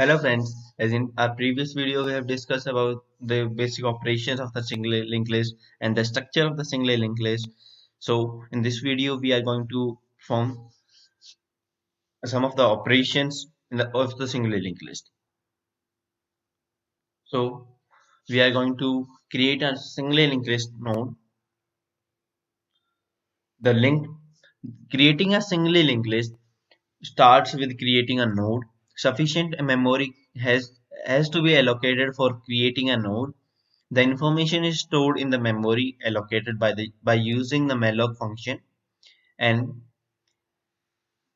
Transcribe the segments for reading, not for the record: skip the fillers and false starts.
Hello friends, as in our previous video we have discussed about the basic operations of the single linked list and the structure of the single linked list. So in this video we are going to perform some of the operations of the single linked list. So we are going to create a single linked list node. The link Creating a single linked list starts with creating a node. Sufficient memory has to be allocated for creating a node. The information is stored in the memory allocated by using the malloc function, and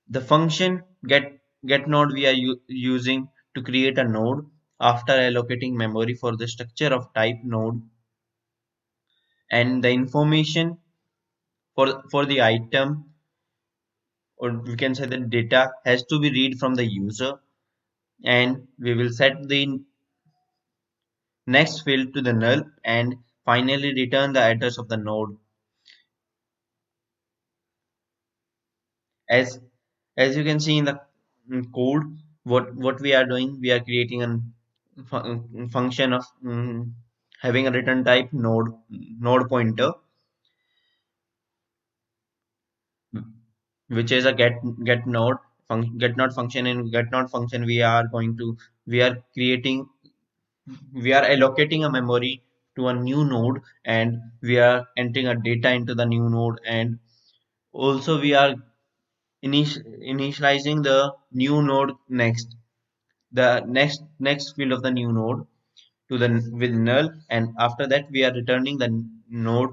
the function get node we are using to create a node after allocating memory for the structure of type node, and the information for the item, or we can say the data, has to be read from the user, and we will set the next field to the null and finally return the address of the node. As as you can see in the code, what we are doing, we are creating a function of having a return type node pointer, which is a get node function. In get node function we are creating we are allocating a memory to a new node, and we are entering a data into the new node, and also we are initializing the new node next field of the new node to the with null, and after that we are returning the node,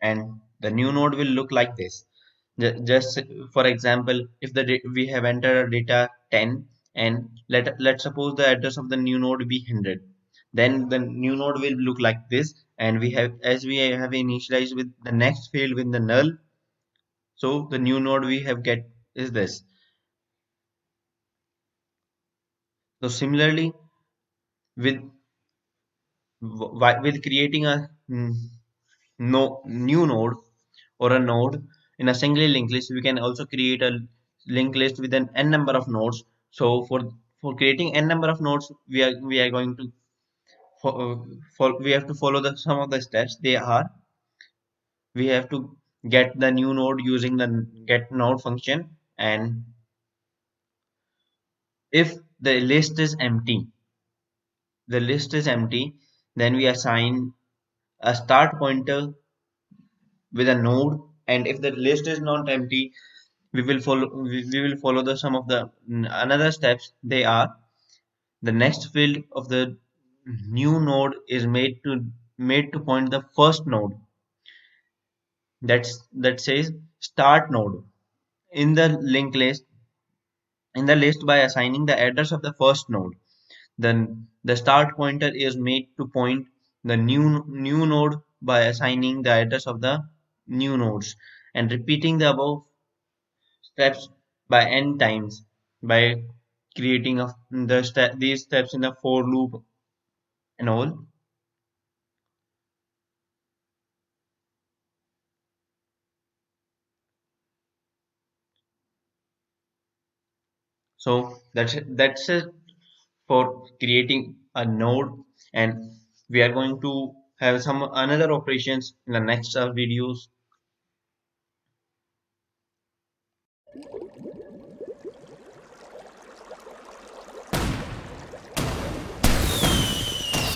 and the new node will look like this. Just for example, if we have entered a data 10, and let's suppose the address of the new node be 100, then the new node will look like this, and we have initialized with the next field with the null, so the new node we have get is this. So similarly, with with creating a no new node or a node in a single linked list, we can also create a linked list with an n number of nodes. So for creating n number of nodes, we are going to we have to follow the some of the steps. They are: we have to get the new node using the get node function, and if the list is empty, then we assign a start pointer with a node, and if the list is not empty, we will follow the some of the another steps. They are: the next field of the new node is made to point the first node, that says start node in the linked list by assigning the address of the first node. Then the start pointer is made to point the new node by assigning the address of the new nodes, and repeating the above steps by n times by creating these steps in the for loop and all. So that's it for creating a node, and we are going to have some another operations in the next videos.